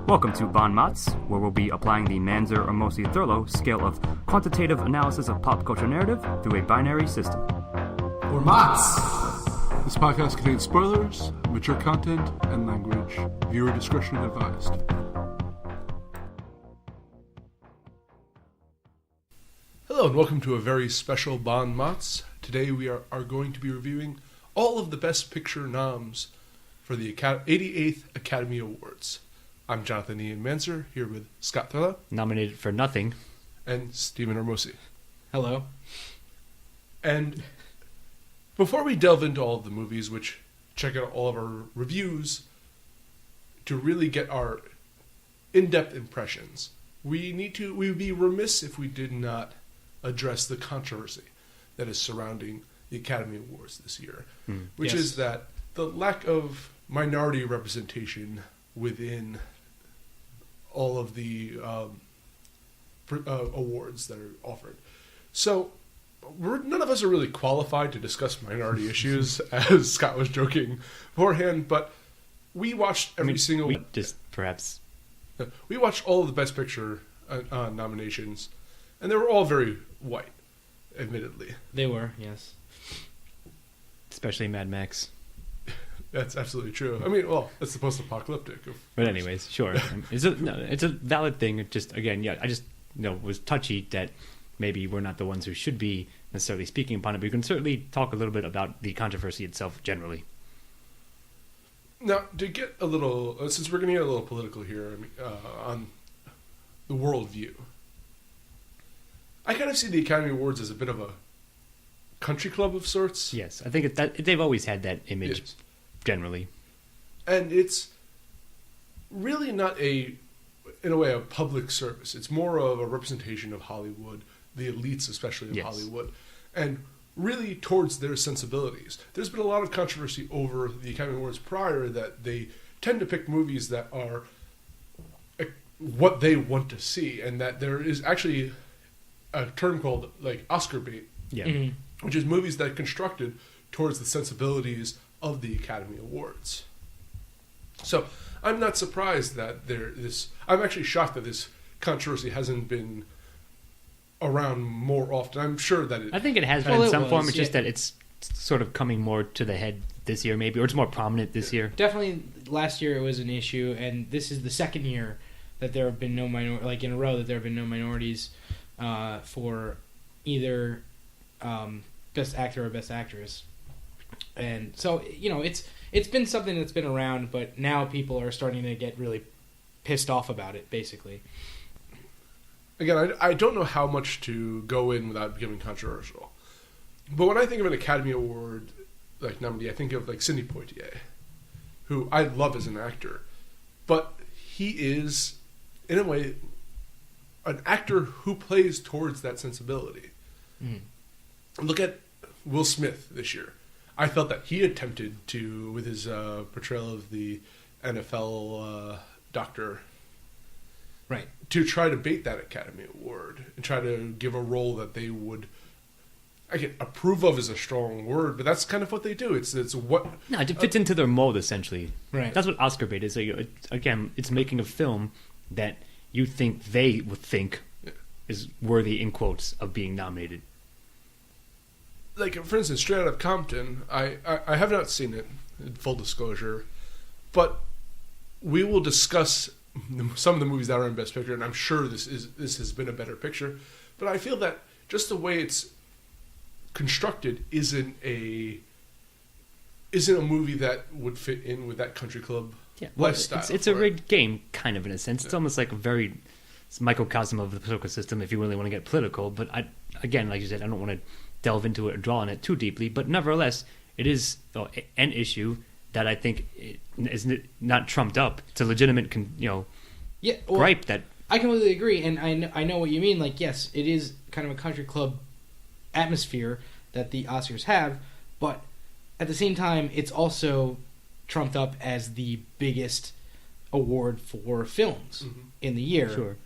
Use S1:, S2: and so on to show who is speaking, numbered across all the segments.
S1: Welcome to MOTS, where we'll be applying the Manzer or Mosi-Thurlow scale of quantitative analysis of pop culture narrative through a binary system.
S2: Or MOTS! This podcast contains spoilers, mature content, and language. Viewer discretion advised. Hello and welcome to a very special Bon Mots. Today we are going to be reviewing all of the Best Picture noms for the 88th Academy Awards. I'm Jonathan Ian Manzer, here with Scott Thurlow.
S1: Nominated for nothing.
S2: And Stephen Ormosi.
S3: Hello.
S2: And before we delve into all of the movies, which check out all of our reviews to really get our in-depth impressions, we would be remiss if we did not address the controversy that is surrounding the Academy Awards this year, which is that the lack of minority representation within all of the awards that are offered. So none of us are really qualified to discuss minority issues, as Scott was joking beforehand, but we watched We watched all of the Best Picture nominations, and they were all very white, admittedly.
S3: They were, yes.
S1: Especially Mad Max.
S2: That's absolutely true. I mean, well, it's the post-apocalyptic.
S1: But anyways, sure. It's a valid thing. It just, again, I just was touchy that maybe we're not the ones who should be necessarily speaking upon it, but we can certainly talk a little bit about the controversy itself generally.
S2: Now, to get a little, since we're going to get a little political here on the worldview, I kind of see the Academy Awards as a bit of a country club of sorts.
S1: Yes, I think they've always had that image, generally. And
S2: it's really not in a way, a public service. It's more of a representation of Hollywood, the elites especially of Hollywood, and really towards their sensibilities. There's been a lot of controversy over the Academy Awards prior that they tend to pick movies that are what they want to see, and that there is actually a term called Oscar bait, which is movies that are constructed towards the sensibilities of the Academy Awards. So I'm not surprised that I'm actually shocked that this controversy hasn't been around more often. I'm sure that
S1: I think it has been in some form. It's just that it's sort of coming more to the head this year, maybe, or it's more prominent this year.
S3: Definitely, last year it was an issue, and this is the second year that there have been no in a row that there have been no minorities for either Best Actor or Best Actress. And so, it's been something that's been around, but now people are starting to get really pissed off about it, basically.
S2: Again, I don't know how much to go in without becoming controversial. But when I think of an Academy Award nominee, I think of Sidney Poitier, who I love as an actor. But he is, in a way, an actor who plays towards that sensibility. Look at Will Smith this year. I felt that he attempted to, with his portrayal of the NFL doctor,
S3: right,
S2: to try to bait that Academy Award and try to give a role that they would, approve of is a strong word, but that's kind of what they do. It fits
S1: into their mold, essentially.
S3: Right.
S1: That's what Oscar bait is. Again, it's making a film that you think they would think is worthy, in quotes, of being nominated.
S2: For instance, Straight Outta Compton, I have not seen it, in full disclosure, but we will discuss some of the movies that are in Best Picture, and I'm sure this has been a better picture, but I feel that just the way it's constructed isn't a movie that would fit in with that country club lifestyle.
S1: It's a rigged game, kind of, in a sense. It's almost like it's a microcosm of the political system, if you really want to get political, but again, like you said, I don't want to delve into it or draw on it too deeply, but nevertheless, it is an issue that I think is not trumped up. It's a legitimate, gripe that...
S3: I completely agree, and I know what you mean. Yes, it is kind of a country club atmosphere that the Oscars have, but at the same time, it's also trumped up as the biggest award for films in the year.
S1: Sure.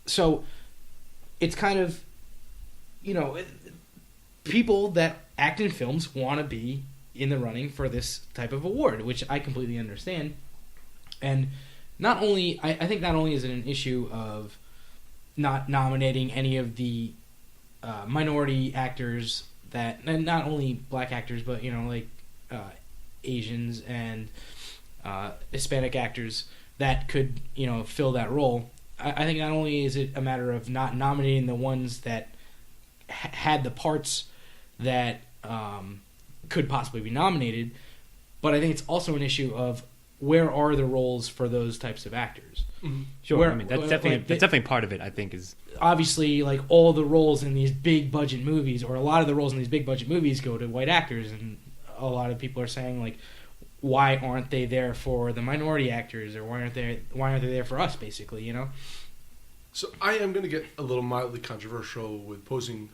S3: So, it's kind of, people that act in films want to be in the running for this type of award, which I completely understand. And I think not only is it an issue of not nominating any of the minority actors and not only black actors, but like Asians and Hispanic actors that could fill that role. I think not only is it a matter of not nominating the ones that had the parts that could possibly be nominated, but I think it's also an issue of where are the roles for those types of actors.
S1: Mm-hmm. Sure, I mean that's definitely part of it. I think is
S3: obviously like all the roles in these big budget movies, or a lot of the roles in these big budget movies, go to white actors, and a lot of people are saying like, why aren't they there for the minority actors, or why aren't they there for us, basically,
S2: So I am going to get a little mildly controversial with posing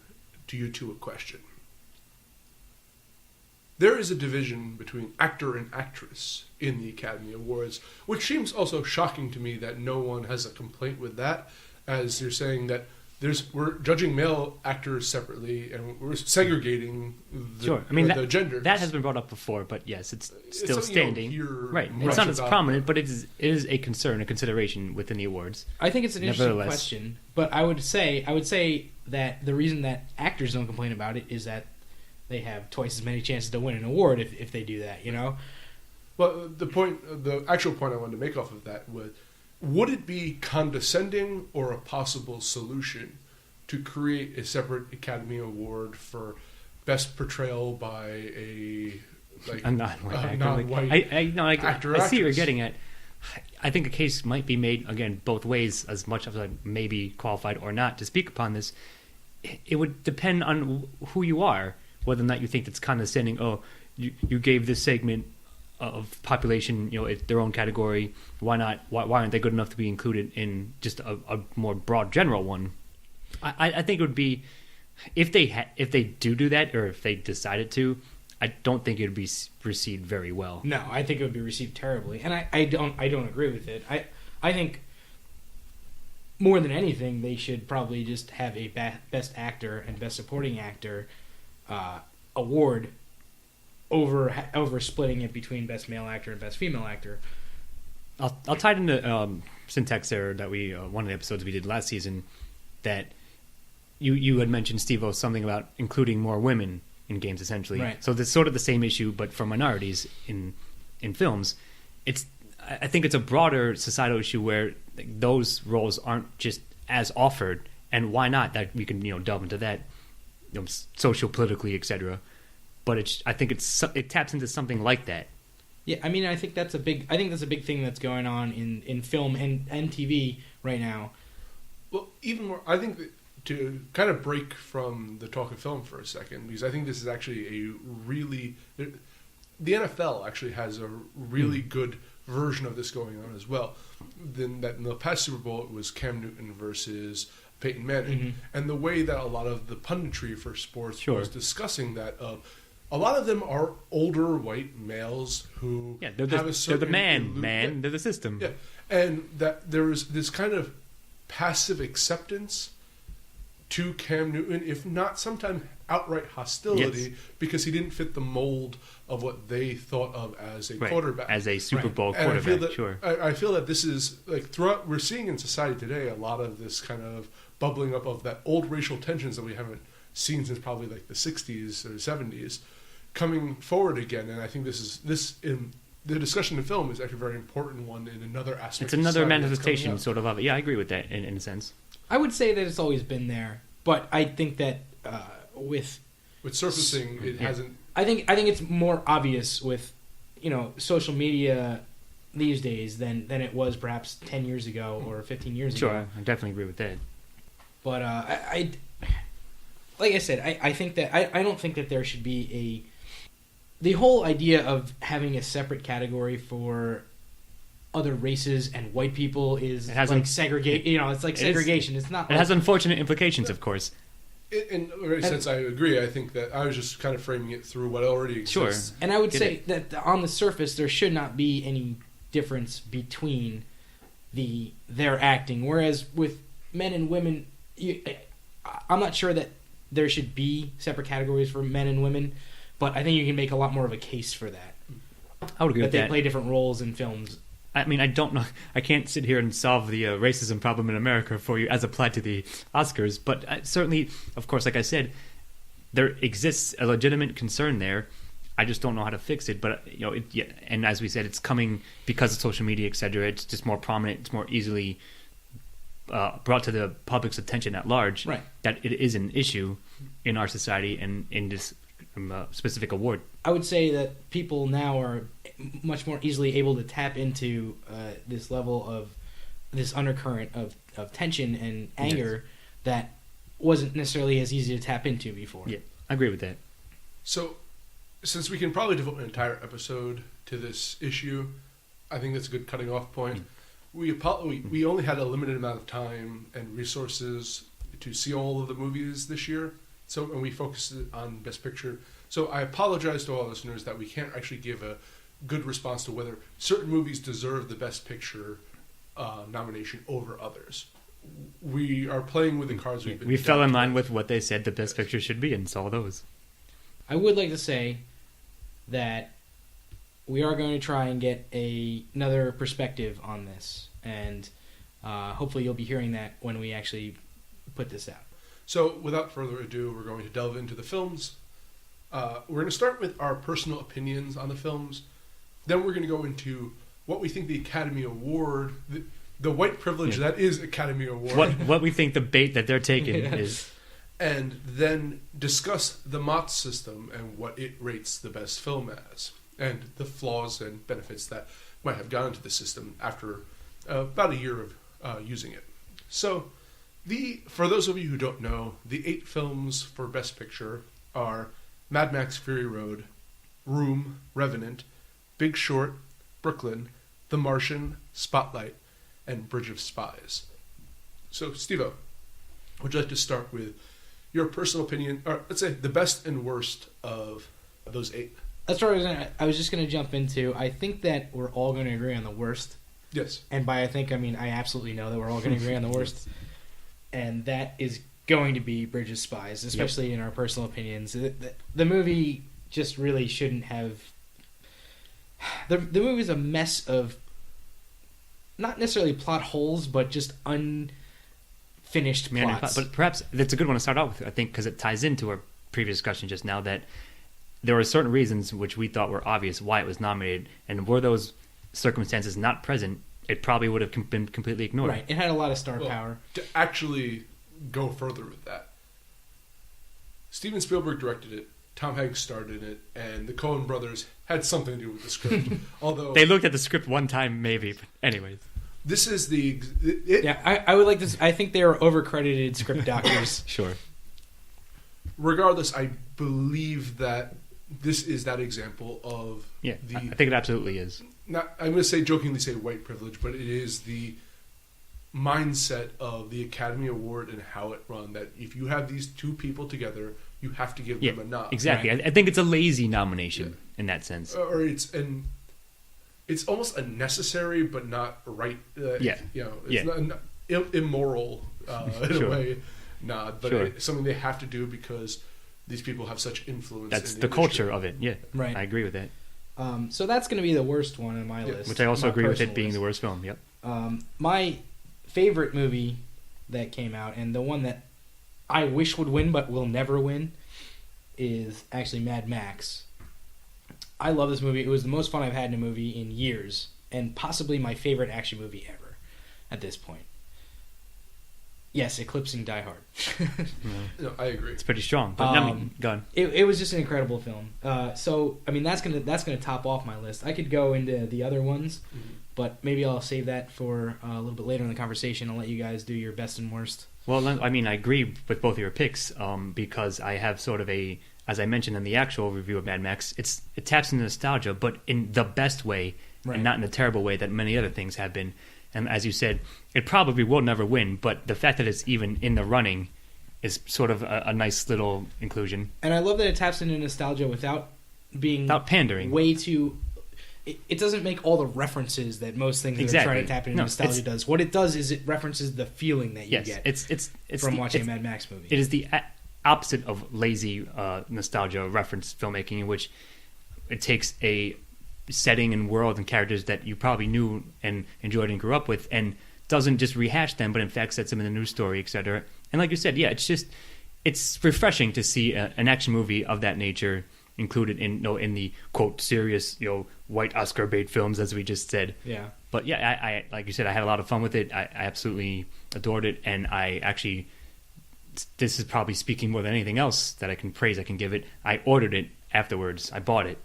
S2: to you two a question. There is a division between actor and actress in the Academy Awards, which seems also shocking to me that no one has a complaint with that, as you're saying that we're judging male actors separately and we're segregating the genders.
S1: That has been brought up before, but yes, it's still standing. Right. It's not as prominent, but it is a concern, a consideration within the awards.
S3: I think it's an interesting question, but I would say that the reason that actors don't complain about it is that they have twice as many chances to win an award if they do that,
S2: Well, the actual point I wanted to make off of that was, would it be condescending or a possible solution to create a separate Academy Award for best portrayal by a non-white actor?
S1: I see what you're getting at. I think a case might be made, again, both ways, as much as I may be qualified or not to speak upon this. It would depend on who you are, whether or not you think it's condescending. Oh, you gave this segment of population, their own category. Why not? Why aren't they good enough to be included in just a more broad general one? I think it would be if they do that, or if they decided to. I don't think it would be received very well.
S3: No, I think it would be received terribly, and I don't agree with it. I think more than anything, they should probably just have a best actor and best supporting actor award over splitting it between best male actor and best female actor.
S1: I'll tie it into syntax error that we one of the episodes we did last season, that you had mentioned, Steve-O, something about including more women in games, essentially.
S3: Right.
S1: So it's sort of the same issue, but for minorities in films. I think it's a broader societal issue where those roles aren't just as offered, and why not? That we can delve into that, social, politically, etc. But I think it taps into something like that.
S3: Yeah, I mean, I think that's a big thing that's going on in film and TV right now.
S2: Well, even more, I think that to kind of break from the talk of film for a second, because I think this is actually the NFL actually has a really good version of this going on as well. Then that in the past Super Bowl, it was Cam Newton versus Peyton Manning,
S3: mm-hmm.
S2: and the way that a lot of the punditry for sports
S1: was
S2: discussing that a lot of them are older white males who
S1: they're the man, they're the system.
S2: Yeah, and that there is this kind of passive acceptance to Cam Newton, if not sometimes outright hostility, because he didn't fit the mold of what they thought of as a quarterback.
S1: As a Super Bowl quarterback,
S2: I feel that this is, like, throughout, we're seeing in society today a lot of this kind of bubbling up of that old racial tensions that we haven't seen since probably like the 60s or 70s coming forward again. And I think this in the discussion in film is actually a very important one in another aspect.
S1: It's another manifestation sort of it. Yeah, I agree with that in a sense.
S3: I would say that it's always been there, but I think that with
S2: surfacing, it hasn't.
S3: I think it's more obvious with social media these days than it was perhaps 10 years ago or 15 years ago.
S1: Sure, I definitely agree with that.
S3: But I like I said, I think that I don't think that there should be the whole idea of having a separate category for other races and white people is like segregate. It's like segregation. It's not.
S1: It has unfortunate implications, of course.
S2: In a sense, I agree. I think that I was just kind of framing it through what already exists.
S3: Sure. And I would say that on the surface, there should not be any difference between their acting. Whereas with men and women, I'm not sure that there should be separate categories for men and women, but I think you can make a lot more of a case for that.
S1: I would agree with that.
S3: They play different roles in films.
S1: I mean, I don't know. I can't sit here and solve the racism problem in America for you as applied to the Oscars, but certainly, of course, like I said, there exists a legitimate concern there. I just don't know how to fix it. But and as we said, it's coming because of social media, etc. It's just more prominent. It's more easily brought to the public's attention at large.
S3: Right.
S1: That it is an issue in our society and in this specific award.
S3: I would say that people now are much more easily able to tap into this level of this undercurrent of tension and anger that wasn't necessarily as easy to tap into before.
S1: Yeah, I agree with that.
S2: So, since we can probably devote an entire episode to this issue, I think that's a good cutting off point. We only had a limited amount of time and resources to see all of the movies this year, and we focused on Best Picture. So I apologize to all listeners that we can't actually give a good response to whether certain movies deserve the Best Picture nomination over others. We are playing with the cards we've been.
S1: We fell in line with what they said the Best Picture should be and saw those.
S3: I would like to say that we are going to try and get another perspective on this, and hopefully you'll be hearing that when we actually put this out.
S2: So without further ado, we're going to delve into the films. We're going to start with our personal opinions on the films. Then we're going to go into what we think the Academy Award, the white privilege that is Academy Award.
S1: What we think the bait that they're taking is.
S2: And then discuss the MOTS system and what it rates the best film as, and the flaws and benefits that might have gone into the system after about a year of using it. So, for those of you who don't know, the 8 films for Best Picture are Mad Max Fury Road, Room, Revenant, Big Short, Brooklyn, The Martian, Spotlight, and Bridge of Spies. So, Steve-O, would you like to start with your personal opinion, or let's say the best and worst of those 8?
S3: That's what I was just going to jump into. I think that we're all going to agree on the worst.
S2: Yes.
S3: And by I think, I mean I absolutely know that we're all going to agree on the worst. And that is going to be Bridge of Spies, especially in our personal opinions. The movie just really shouldn't have... The movie's a mess of not necessarily plot holes, but just unfinished plots.
S1: But perhaps that's a good one to start out with, I think, because it ties into our previous discussion just now that there were certain reasons which we thought were obvious why it was nominated, and were those circumstances not present, it probably would have been completely ignored.
S3: Right. It had a lot of star power.
S2: To actually go further with that, Steven Spielberg directed it, Tom Hanks starred in it, and the Coen brothers had something to do with the script. Although
S1: they looked at the script one time, maybe. But anyways,
S2: this is the...
S3: I would like to... I think they were over-credited script doctors.
S1: Sure.
S2: Regardless, I believe that this is that example of...
S1: Yeah, I think it absolutely is.
S2: I'm going to say, jokingly say white privilege, but it is the mindset of the Academy Award and how it run, that if you have these two people together, you have to give them a nod.
S1: Exactly. Right? I think it's a lazy nomination in that sense.
S2: Or it's almost a necessary but not right. It's not immoral in a way nod, but it's something they have to do because these people have such influence.
S1: That's
S2: in
S1: the
S2: industry.
S1: culture of it. Yeah,
S3: right.
S1: I agree with that.
S3: So that's going to be the worst one on my list.
S1: Which I also agree with it being the worst film. Yep.
S3: My favorite movie that came out, and the one that I wish would win but will never win, is actually Mad Max. I love this movie. It was the most fun I've had in a movie in years, and possibly my favorite action movie ever at this point. Yes, eclipsing Die Hard.
S2: No, I agree.
S1: It's pretty strong, but go on.
S3: It was just an incredible film. So I mean that's gonna top off my list. I could go into the other ones, but maybe I'll save that for a little bit later in the conversation. I'll let you guys do your best and worst.
S1: Well, I mean, I agree with both of your picks because I have sort of as I mentioned in the actual review of Mad Max, it taps into nostalgia, but in the best way, and not in the terrible way that many other things have been. And as you said, it probably will never win, but the fact that it's even in the running is sort of a nice little inclusion.
S3: And I love that it taps into nostalgia without
S1: pandering.
S3: Way too... It doesn't make all the references that most things that are trying to tap into nostalgia does. What it does is it references the feeling that you get
S1: it's
S3: from watching a Mad Max movie.
S1: It is the opposite of lazy nostalgia reference filmmaking, in which it takes a setting and world and characters that you probably knew and enjoyed and grew up with, and doesn't just rehash them, but in fact sets them in a new story, etc. And like you said, yeah, it's refreshing to see an action movie of that nature included in the quote serious white Oscar bait films, as we just said.
S3: Yeah.
S1: But yeah, I like you said, I had a lot of fun with it. I absolutely adored it, and I actually, this is probably speaking more than anything else that I can give it. I ordered it afterwards. I bought it,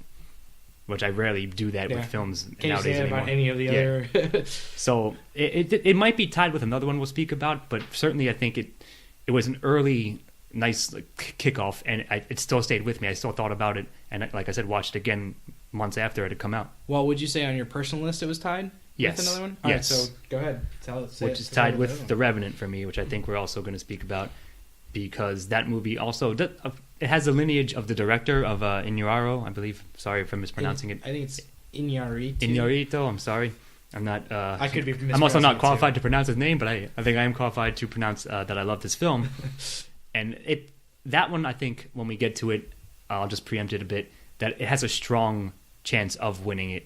S1: which I rarely do that with films nowadays anymore.
S3: About any of the other.
S1: So it might be tied with another one we'll speak about, but certainly I think it was an early nice kickoff, and it still stayed with me. I still thought about it, and like I said, watched it again months after it had come out.
S3: Well, would you say on your personal list it was tied?
S1: Yes.
S3: With another one?
S1: Yes.
S3: All right, so go ahead.
S1: Which is tied with The Revenant for me, which I think we're also going to speak about, because that movie also it has the lineage of the director of Iñárritu, I believe. Sorry if I'm mispronouncing it.
S3: I think it's Iñárritu.
S1: Iñárritu. I'm sorry. I'm not.
S3: I could be.
S1: I'm also not qualified to pronounce his name, but I think I am qualified to pronounce that I love this film. And that one, I think, when we get to it, I'll just preempt it a bit, that it has a strong chance of winning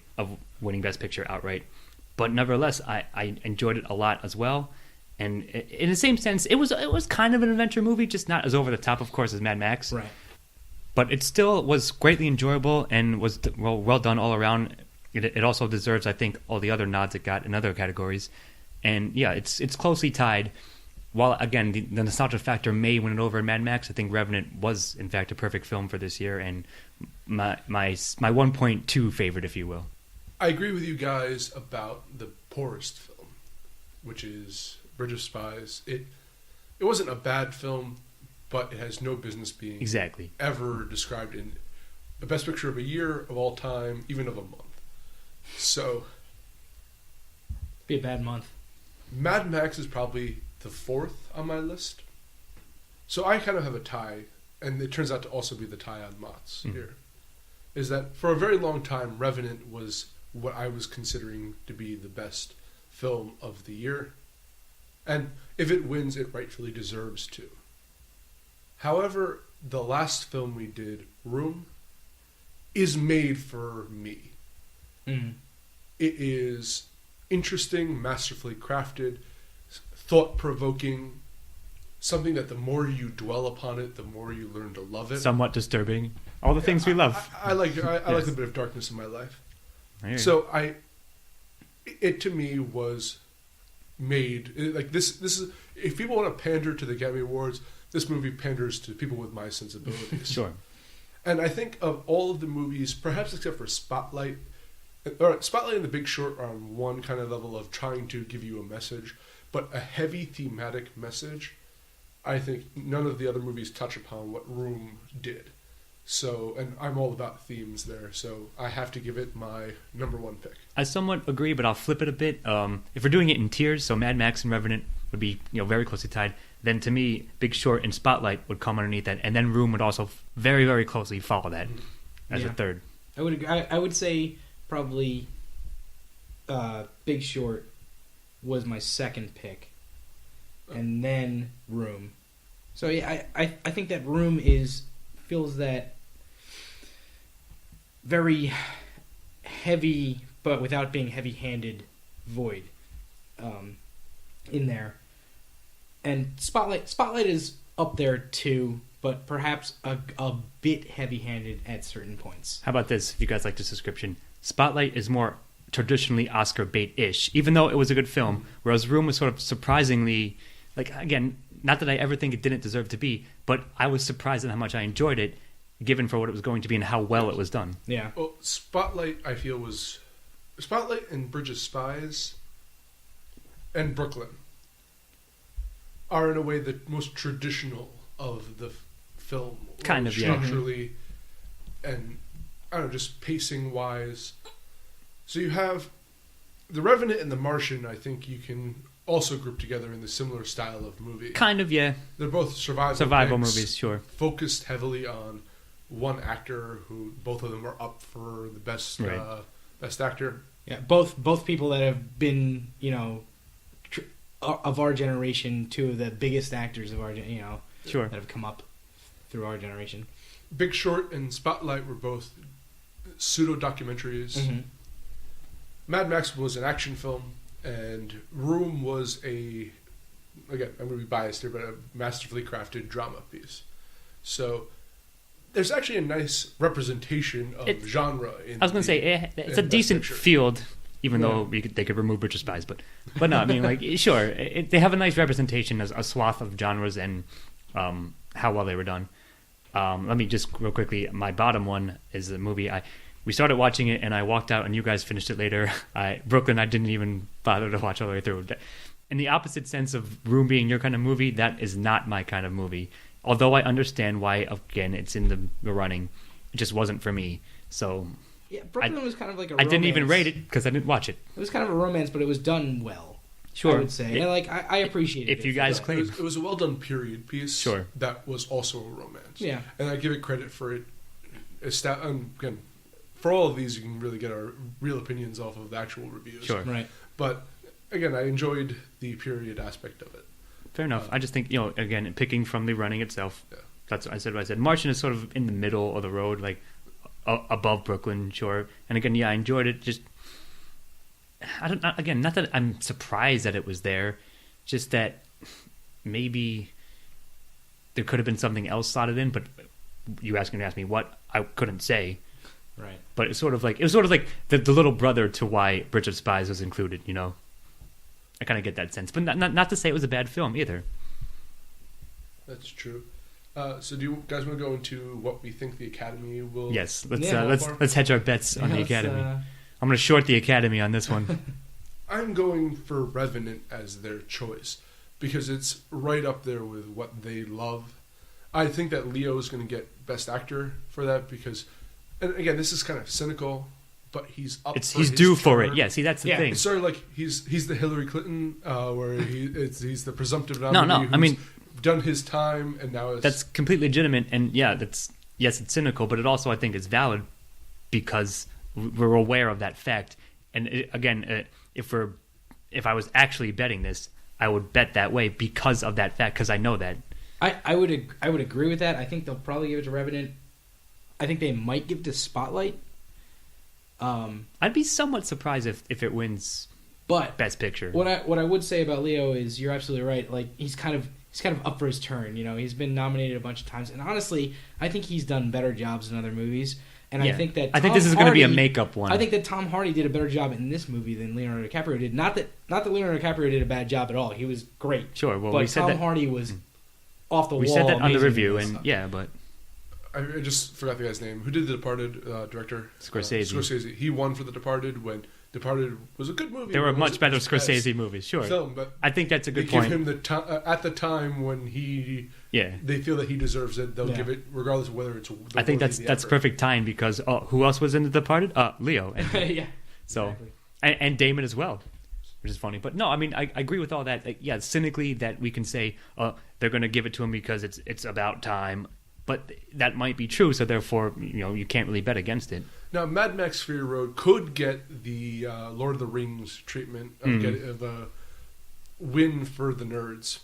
S1: Best Picture outright. But nevertheless, I enjoyed it a lot as well. And in the same sense, it was kind of an adventure movie, just not as over the top, of course, as Mad Max.
S3: Right.
S1: But it still was greatly enjoyable and was well done all around. It also deserves, I think, all the other nods it got in other categories. And yeah, it's closely tied. While, again, the nostalgia factor may win it over Mad Max, I think Revenant was, in fact, a perfect film for this year, and my 1.2 favorite, if you will.
S2: I agree with you guys about the poorest film, which is Bridge of Spies. It wasn't a bad film, but it has no business being ever described in the best picture of a year, of all time, even of a month. So,
S3: be a bad month.
S2: Mad Max is probably the fourth on my list. So I kind of have a tie, and it turns out to also be the tie on MOTS here. Is that for a very long time, Revenant was what I was considering to be the best film of the year. And if it wins, it rightfully deserves to. However, the last film we did, Room, is made for me.
S3: Mm-hmm.
S2: It is interesting, masterfully crafted, thought-provoking, something that the more you dwell upon it, the more you learn to love it.
S1: Somewhat disturbing. All the things we love.
S2: I like a bit of darkness in my life. So it to me was made like this is, if people want to pander to the Academy Awards, this movie panders to people with my sensibilities.
S1: Sure.
S2: And I think of all of the movies, perhaps except for Spotlight and The Big Short are on one kind of level of trying to give you a message, but a heavy thematic message, I think none of the other movies touch upon what Room did. So, and I'm all about themes there, so I have to give it my number one pick.
S1: I somewhat agree, but I'll flip it a bit. If we're doing it in tiers, so Mad Max and Revenant would be very closely tied, then to me, Big Short and Spotlight would come underneath that, and then Room would also very, very closely follow that as a third.
S3: I would agree. I would say probably Big Short was my second pick, and then Room. So yeah, I think that Room feels that very heavy, but without being heavy-handed, void in there. And Spotlight is up there too, but perhaps a bit heavy-handed at certain points.
S1: How about this, if you guys like this description? Spotlight is more traditionally Oscar bait-ish, even though it was a good film, whereas Room was sort of surprisingly, like, again, not that I ever think it didn't deserve to be, but I was surprised at how much I enjoyed it, given for what it was going to be and how well it was done.
S3: Yeah.
S2: Well, Spotlight, I feel, was Spotlight and Bridge of Spies and Brooklyn are in a way the most traditional of the film,
S1: kind of
S2: structurally, and I don't know, just pacing wise. So you have The Revenant and The Martian. I think you can also group together in the similar style of movie.
S1: Kind of, yeah.
S2: They're both survival
S1: movies, sure.
S2: Focused heavily on one actor who both of them are up for the best best actor.
S3: Yeah, both people that have been, of our generation, two of the biggest actors of our,
S1: sure,
S3: that have come up through our generation.
S2: Big Short and Spotlight were both pseudo-documentaries.
S3: Mm-hmm.
S2: Mad Max was an action film, and Room was again, I'm going to be biased here, but a masterfully crafted drama piece. So there's actually a nice representation of genre.
S1: I was going to say, it's a decent field, even though they could remove British Spies. But no, I mean, like, sure, they have a nice representation as a swath of genres and how well they were done. Let me just real quickly, my bottom one is a movie. We started watching it, and I walked out, and you guys finished it later. Brooklyn, I didn't even bother to watch all the way through. In the opposite sense of Room being your kind of movie, that is not my kind of movie. Although I understand why, again, it's in the running, it just wasn't for me. So
S3: yeah, Brooklyn was kind of like a
S1: I
S3: romance.
S1: didn't even rate it because I didn't watch it.
S3: It was kind of a romance, but it was done well.
S1: Sure,
S3: I would say, and like I appreciate it.
S2: If
S1: you guys claim
S2: it was a well done period piece.
S1: Sure,
S2: that was also a romance.
S3: Yeah,
S2: and I give it credit for it. Again, for all of these, you can really get our real opinions off of the actual reviews.
S1: Sure,
S3: right.
S2: But again, I enjoyed the period aspect of it.
S1: Fair enough. I just think, again, picking from the running itself, that's what I said. Martian is sort of in the middle of the road, like above Brooklyn, sure. And again, I enjoyed it. Just, not that I'm surprised that it was there, just that maybe there could have been something else slotted in. But you asked me what, I couldn't say.
S3: Right.
S1: But it was sort of like the little brother to why Bridge of Spies was included. I kind of get that sense, but not to say it was a bad film either.
S2: That's true. So do you guys want to go into what we think the Academy will?
S1: Yes, let's hedge our bets on the Academy. I'm going to short the Academy on this one.
S2: I'm going for Revenant as their choice because it's right up there with what they love. I think that Leo is going to get Best Actor for that because, and again, this is kind of cynical. But he's up.
S1: He's due for it. Yeah, see, that's the thing.
S2: It's sort of like he's the Hillary Clinton, where he's the presumptive nominee.
S1: No. I mean,
S2: done his time, and now
S1: that's completely legitimate. And yeah, it's cynical, but it also I think is valid because we're aware of that fact. And if I was actually betting this, I would bet that way because of that fact because I know that.
S3: I would agree with that. I think they'll probably give it to Revenant. I think they might give it to Spotlight.
S1: I'd be somewhat surprised if it wins,
S3: but
S1: Best Picture.
S3: What I would say about Leo is you're absolutely right. Like he's kind of up for his turn. He's been nominated a bunch of times, and honestly, I think he's done better jobs in other movies. And I think that
S1: this is going to be a makeup one.
S3: I think that Tom Hardy did a better job in this movie than Leonardo DiCaprio did. Not that Leonardo DiCaprio did a bad job at all. He was great.
S1: Sure, well,
S3: but
S1: we said
S3: Tom
S1: that,
S3: Hardy was off the wall.
S1: We said that on the review,
S3: and
S1: but.
S2: I just forgot the guy's name. Who did The Departed? Director
S1: Scorsese.
S2: He won for The Departed when Departed was a good movie.
S1: There were much better Scorsese movies, sure.
S2: Film, but
S1: I think that's a good
S2: point.
S1: Give
S2: him the at the time when they feel that he deserves it. They'll give it regardless of whether it's.
S1: I think that's perfect time because who else was in The Departed? Leo. And,
S3: yeah.
S1: So
S3: exactly.
S1: and Damon as well, which is funny. But no, I mean I agree with all that. Like, cynically that we can say they're going to give it to him because it's about time. But that might be true, so therefore, you can't really bet against it.
S2: Now, Mad Max Fury Road could get the Lord of the Rings treatment of a win for the nerds.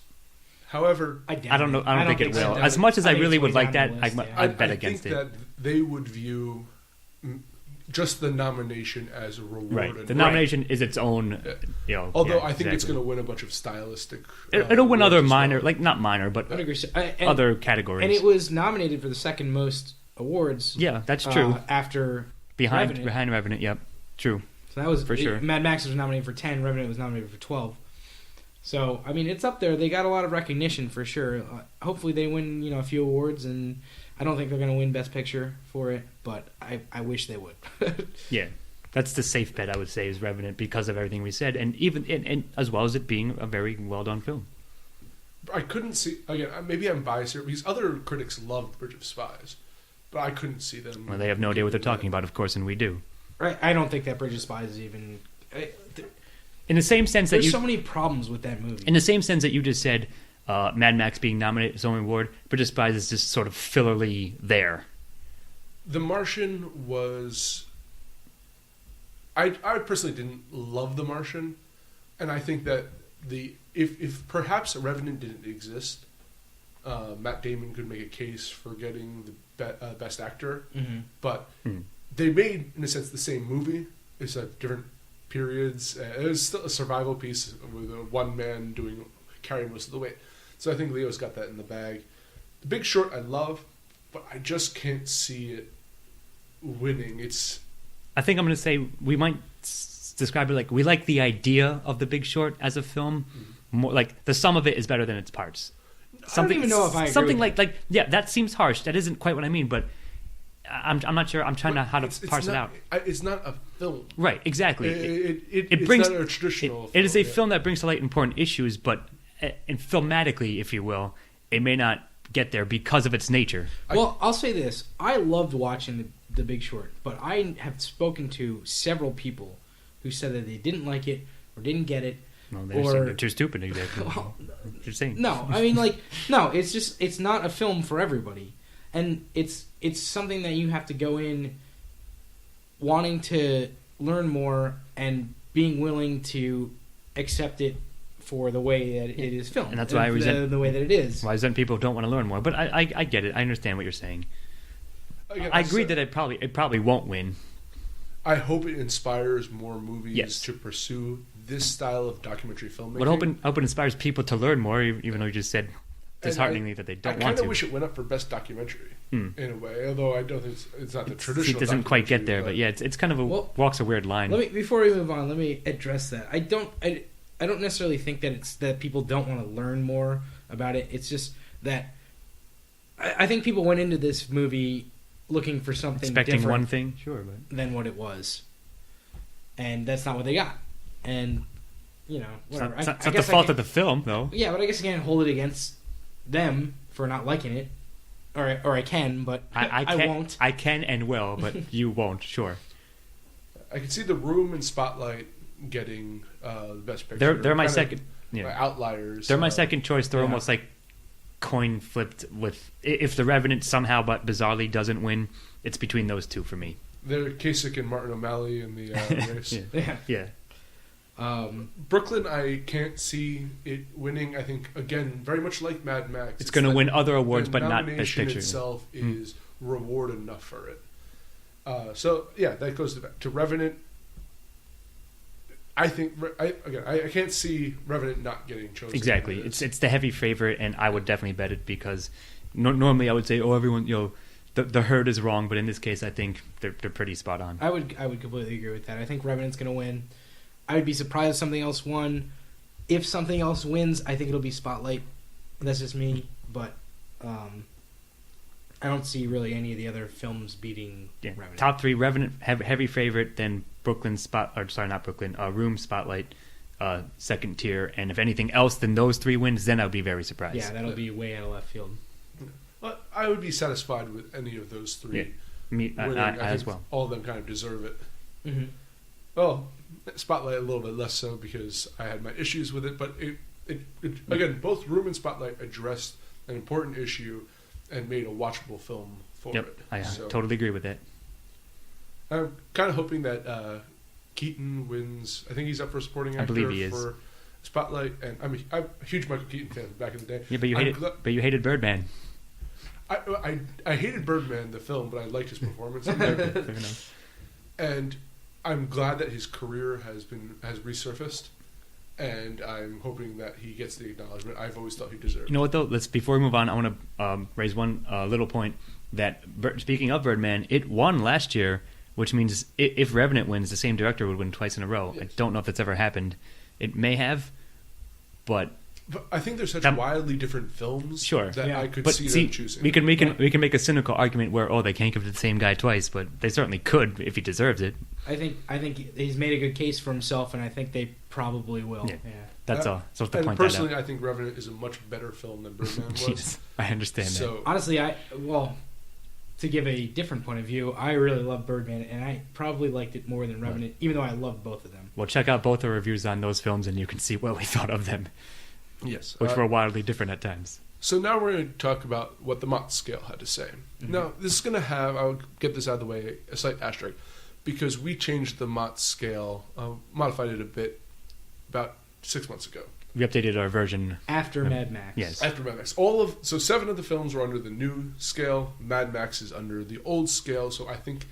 S2: However,
S1: I don't think it will. As much as I really would like that, I'd bet against it.
S2: I think that they would view just the nomination as a reward.
S1: Right. The nomination is its own,
S2: Although I think it's going to win a bunch of stylistic.
S1: It'll win other minor,
S2: well.
S1: like not minor, but other categories.
S3: And it was nominated for the second most awards.
S1: Yeah, that's true.
S3: After
S1: behind Revenant, yep, true.
S3: So that was
S1: for sure.
S3: Mad Max was nominated for 10. Revenant was nominated for 12. So I mean, it's up there. They got a lot of recognition for sure. Hopefully, they win a few awards and. I don't think they're going to win Best Picture for it, but I wish they would.
S1: Yeah, that's the safe bet I would say is Revenant because of everything we said, and even and as well as it being a very well done film.
S2: I couldn't see again. Maybe I'm biased here because other critics loved Bridge of Spies, but I couldn't see them.
S1: Well, they have no idea what they're talking about, of course, and we do.
S3: Right? I don't think that Bridge of Spies is even.
S1: In the same sense
S3: there's so many problems with that movie.
S1: In the same sense that you just said. Mad Max being nominated for its own award, Bridge of Spies is just sort of fillerly there.
S2: The Martian was... I personally didn't love The Martian, and I think that if perhaps Revenant didn't exist, Matt Damon could make a case for getting the Best Actor, but they made, in a sense, the same movie. It's different periods. It was still a survival piece with one man carrying most of the weight. So I think Leo's got that in the bag. The Big Short I love, but I just can't see it winning.
S1: I think I'm going to say we might describe it like we like the idea of The Big Short as a film. More like the sum of it is better than its parts.
S3: I don't even know if I agree
S1: something
S3: with
S1: like yeah, that seems harsh. That isn't quite what I mean, but I'm not sure. I'm trying how to parse it out.
S2: It's not a film,
S1: right? Exactly.
S2: It
S1: brings
S2: not a traditional.
S1: It is a film that brings to light important issues, but and filmatically, if you will, it may not get there because of its nature.
S3: Well, I'll say this: I loved watching the Big Short, but I have spoken to several people who said that they didn't like it or didn't get it.
S1: Well, they're too stupid. Exactly.
S3: Well,
S1: you're saying.
S3: No, I mean, no. It's not a film for everybody, and it's something that you have to go in wanting to learn more and being willing to accept it for the way that it is filmed,
S1: and that's why I resent
S3: the way that it is.
S1: Why I resent people who don't want to learn more. But I get it. I understand what you're saying. Again, I agree that it probably won't win.
S2: I hope it inspires more movies to pursue this style of documentary filmmaking.
S1: But I hope it inspires people to learn more, even though you just said dishearteningly that they don't want to. I
S2: kind of wish it went up for best documentary in a way, although I don't think it's not the traditional.
S1: It doesn't quite get there, but yeah, it's kind of walks a weird line.
S3: Before we move on, let me address that. I don't necessarily think that it's that people don't want to learn more about it. It's just that I think people went into this movie looking for something
S1: expecting
S3: different
S1: one thing,
S3: than what it was, and that's not what they got. And whatever.
S1: It's not the fault of the film, though.
S3: Yeah, but I guess I can't hold it against them for not liking it, or I can, but I won't.
S1: I can and will, but you won't. Sure.
S2: I can see The Room and Spotlight getting the best picture.
S1: They're my second.
S2: Outliers.
S1: They're my second choice. They're almost like coin flipped with if The Revenant somehow but bizarrely doesn't win, it's between those two for me.
S2: They're Kasich and Martin O'Malley in the race.
S1: Yeah.
S2: Brooklyn, I can't see it winning. I think again, very much like Mad Max,
S1: it's going to win other awards, but not Best Picture.
S2: Itself is reward enough for it. So yeah, that goes to Revenant. I think I can't see Revenant not getting chosen.
S1: Exactly, it's the heavy favorite, and I would definitely bet it because normally I would say, everyone, the herd is wrong, but in this case, I think they're pretty spot on.
S3: I would completely agree with that. I think Revenant's going to win. I would be surprised if something else won. If something else wins, I think it'll be Spotlight. That's just me, but I don't see really any of the other films beating Revenant.
S1: Top three: Revenant, heavy favorite, then Room, Spotlight, second tier, and if anything else than those three wins, then I would be very surprised.
S3: Yeah, that'll be way out of left field.
S2: Well, I would be satisfied with any of those three.
S1: Yeah. Me, I as well.
S2: All of them kind of deserve it.
S3: Mm-hmm.
S2: Well, Spotlight a little bit less so because I had my issues with it, but it again, both Room and Spotlight addressed an important issue and made a watchable film for it.
S1: I totally agree with that.
S2: I'm kind of hoping that Keaton wins. I think he's up for supporting actor.
S1: I believe he is.
S2: For Spotlight, and I'm a huge Michael Keaton fan back in the day.
S1: Yeah, but you hated Birdman.
S2: I hated Birdman the film, but I liked his performance. Fair enough. And I'm glad that his career has resurfaced, and I'm hoping that he gets the acknowledgement I've always thought he deserved.
S1: You know what though? Before we move on, I want to raise one little point. That speaking of Birdman, it won last year, which means if Revenant wins, the same director would win twice in a row. Yes. I don't know if that's ever happened. It may have, but
S2: I think there's such wildly different films that I could see them choosing.
S1: We can make a cynical argument where they can't give it to the same guy twice, but they certainly could if he deserves it.
S3: I think he's made a good case for himself, and I think they probably will. Yeah.
S1: That's all. So to point
S2: personally,
S1: that out.
S2: I think Revenant is a much better film than Birdman was.
S1: Yes, I understand that.
S3: Honestly, to give a different point of view, I really love Birdman, and I probably liked it more than Revenant, even though I loved both of them.
S1: Well, check out both our reviews on those films, and you can see what we thought of them.
S2: Yes.
S1: Which were wildly different at times.
S2: So now we're going to talk about what the MOTS scale had to say. Mm-hmm. Now, this is going to have, I'll get this out of the way, a slight asterisk, because we changed the MOTS scale, modified it a bit about 6 months ago.
S1: We updated our version.
S3: After Mad Max.
S1: Yes.
S2: After Mad Max. So 7 of the films were under the new scale. Mad Max is under the old scale. So I think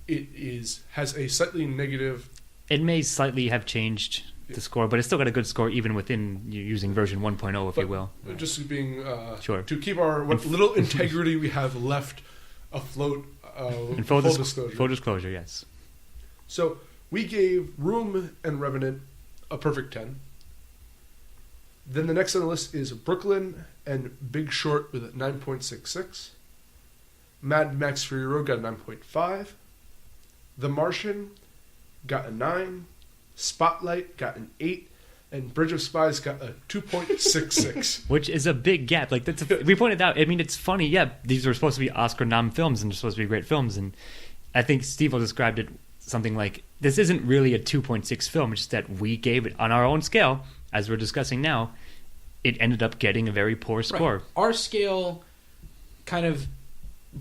S2: has a slightly negative.
S1: It may slightly have changed the score, but it's still got a good score even within using version 1.0, if you will.
S2: Just being
S1: sure,
S2: to keep our what little integrity we have left afloat.
S1: And full disclosure. Full disclosure, yes.
S2: So we gave Room and Revenant a perfect 10. Then the next on the list is Brooklyn and Big Short with a 9.66. Mad Max Fury Road got a 9.5. The Martian got a 9. Spotlight got an 8. And Bridge of Spies got a 2.66.
S1: Which is a big gap. Like we pointed out, I mean, it's funny. Yeah, these are supposed to be Oscar nom films and they're supposed to be great films. And I think Steve described it something like, this isn't really a 2.6 film. It's just that we gave it on our own scale, as we're discussing now. It ended up getting a very poor score.
S3: Right. Our scale kind of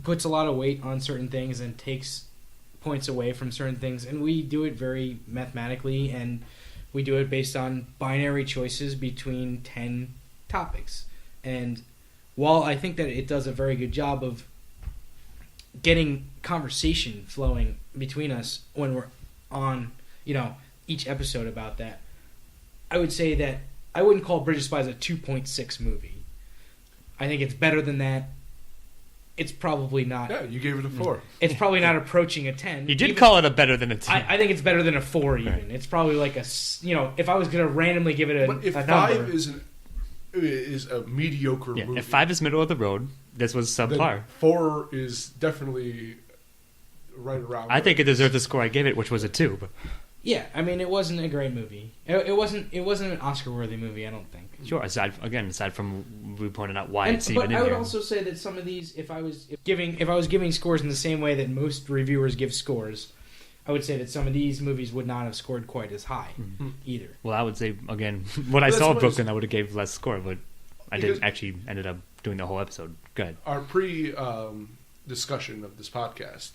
S3: puts a lot of weight on certain things and takes points away from certain things. And we do it very mathematically, and we do it based on binary choices between 10 topics. And while I think that it does a very good job of getting conversation flowing between us when we're on, each episode about that, I would say that I wouldn't call Bridge of Spies a 2.6 movie. I think it's better than that. It's probably not.
S2: Yeah, you gave it a 4.
S3: It's probably not approaching a 10.
S1: You did call it a better than a 10.
S3: I think it's better than a 4 even. Right. It's probably like a, if I was going to randomly give it a
S2: But if
S3: a
S2: 5
S3: number,
S2: is a mediocre movie.
S1: If 5 is middle of the road, this was subpar.
S2: 4 is definitely right around.
S1: I think it deserved the score I gave it, which was a 2. But.
S3: Yeah, I mean, it wasn't a great movie. It wasn't an Oscar-worthy movie, I don't think.
S1: Sure, aside from we pointed out why it's even in
S3: here. But I would also say that some of these, if I was giving scores in the same way that most reviewers give scores, I would say that some of these movies would not have scored quite as high either.
S1: Well, I would say, again, when I saw Brooklyn, I would have gave less score, but I didn't actually ended up doing the whole episode. Go ahead.
S2: Our discussion of this podcast,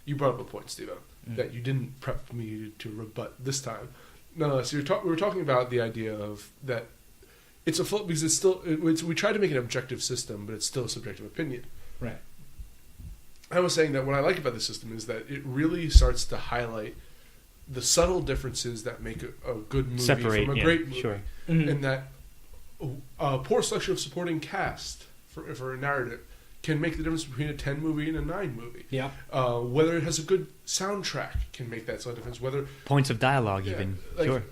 S2: you brought up a point, Steve, that you didn't prep me to rebut this time. No, so we were talking about the idea of that it's a float because it's still we try to make an objective system, but it's still a subjective opinion.
S3: Right.
S2: I was saying that what I like about the system is that it really starts to highlight the subtle differences that make a good movie from a great movie,
S1: sure.
S2: And that a poor selection of supporting cast for a narrative can make the difference between a 10 movie and a 9 movie.
S3: Yeah.
S2: Whether it has a good soundtrack can make that slight difference. Whether
S1: points of dialogue, even. Sure.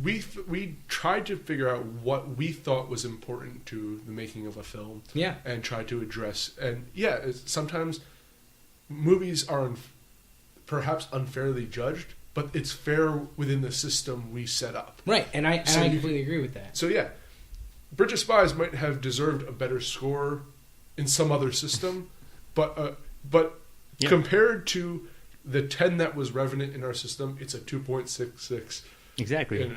S2: We tried to figure out what we thought was important to the making of a film.
S3: Yeah.
S2: And tried to address. And sometimes movies are perhaps unfairly judged, but it's fair within the system we set up.
S3: Right, and I completely agree with that.
S2: So yeah, Bridge of Spies might have deserved a better score in some other system, but compared to the 10 that was Revenant in our system, it's a 2.66.
S1: Exactly.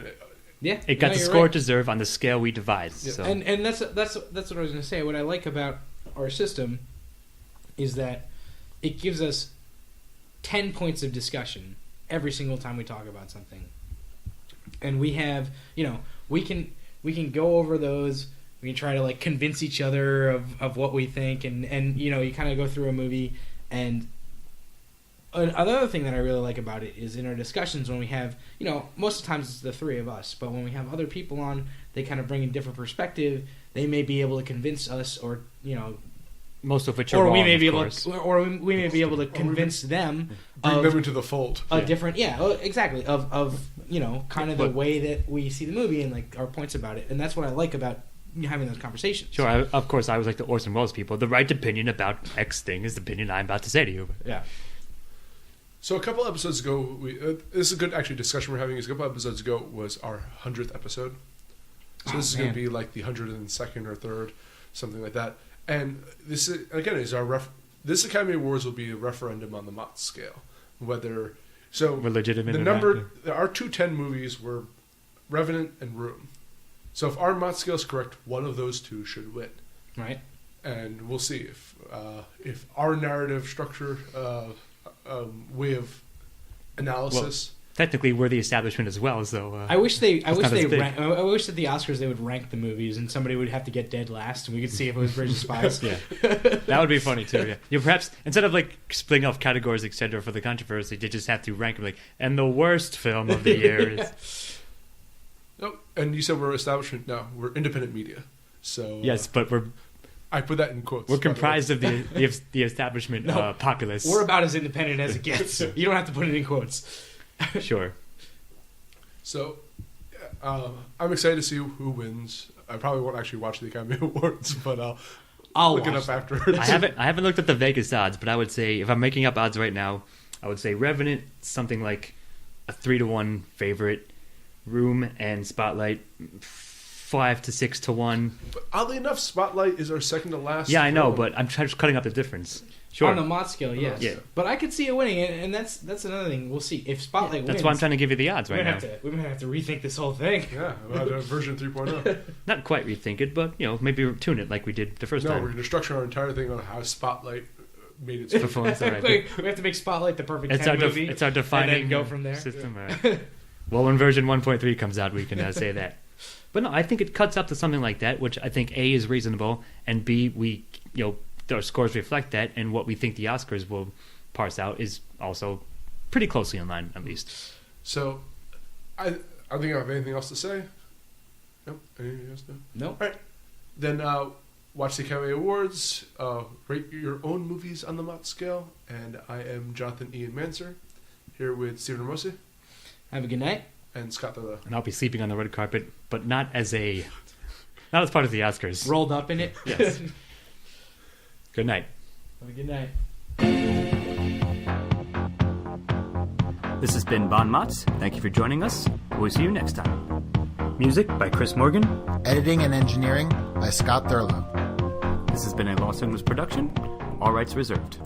S3: It
S1: got the score it deserved on the scale we devised.
S3: Yeah.
S1: So.
S3: And that's what I was going to say. What I like about our system is that it gives us 10 points of discussion every single time we talk about something, and we have we can go over those. We can try to convince each other of what we think, and you kind of go through a movie. And another thing that I really like about it is in our discussions when we have, most of the times it's the three of us, but when we have other people on, they kind of bring a different perspective. They may be able to convince us, or
S1: most of which are wrong,
S3: we may be able to convince them,
S2: bring them into the fold.
S3: Different, exactly, of kind of the way that we see the movie and our points about it, and that's what I like about having those conversations.
S1: Sure, of course, I was like the Orson Welles people. The right opinion about X thing is the opinion I'm about to say to you.
S3: Yeah.
S2: So a couple episodes ago, this is a good actually discussion we're having. A couple episodes ago was our 100th episode. So this is going to be like the 102nd or 3rd, something like that. And this is, again, this Academy Awards will be a referendum on the MOTS scale. Whether we're legitimate. Our 210 movies were Revenant and Room. So if our MOTS scale is correct, one of those two should win.
S3: Right.
S2: And we'll see if our narrative structure, way of analysis.
S1: technically we're the establishment as well. So
S3: I wish that the Oscars they would rank the movies, and somebody would have to get dead last, and we could see if it was Bridge of Spies.
S1: Yeah, that would be funny too. Yeah, perhaps instead of like splitting off categories, etc., for the controversy, they just have to rank them like, and the worst film of the year is.
S2: Oh, and you said we're establishment. No, we're independent media. So
S1: yes, but
S2: I put that in quotes.
S1: We're comprised of the establishment populace.
S3: We're about as independent as it gets. You don't have to put it in quotes.
S1: Sure.
S2: So, I'm excited to see who wins. I probably won't actually watch the Academy Awards, but I'll look it up afterwards.
S1: I haven't looked at the Vegas odds, but I would say if I'm making up odds right now, I would say Revenant something like a 3-1 favorite, Room and Spotlight 5 to 6 to 1.
S2: But oddly enough, Spotlight is our second to last.
S1: Yeah, I know, but I'm just cutting up the difference. Sure.
S3: On the MOTS scale, yes.
S1: Yeah.
S3: But I could see it winning, and that's another thing. We'll see. If Spotlight wins...
S1: That's why I'm trying to give you the odds right now.
S3: We might have to rethink this whole thing.
S2: Yeah, version 3.0.
S1: Not quite rethink it, but, maybe tune it like we did the first time.
S2: No, we're going to structure our entire thing on how Spotlight made its
S1: performance.
S3: We have to make Spotlight the perfect movie.
S1: It's our defining
S3: and then go from there.
S1: System. Right. Well, when version 1.3 comes out, we can say that. But no, I think it cuts up to something like that, which I think A, is reasonable, and B, we, our scores reflect that, and what we think the Oscars will parse out is also pretty closely in line, at least.
S2: So, I think I have anything else to say. Nope. Anything else?
S3: No.
S2: All right. Then watch the Academy Awards. Rate your own movies on the MOTS scale. And I am Jonathan Ian Manser, here with Stephen Ramosi.
S3: Have a good night.
S2: And Scott Thurlow.
S1: And I'll be sleeping on the red carpet, but not as part of the Oscars.
S3: Rolled up in it?
S1: Yes. Good night.
S3: Have a good night.
S1: This has been Bon Mots. Thank you for joining us. We'll see you next time. Music by Chris Morgan.
S4: Editing and engineering by Scott Thurlow.
S1: This has been a Los Angeles production. All rights reserved.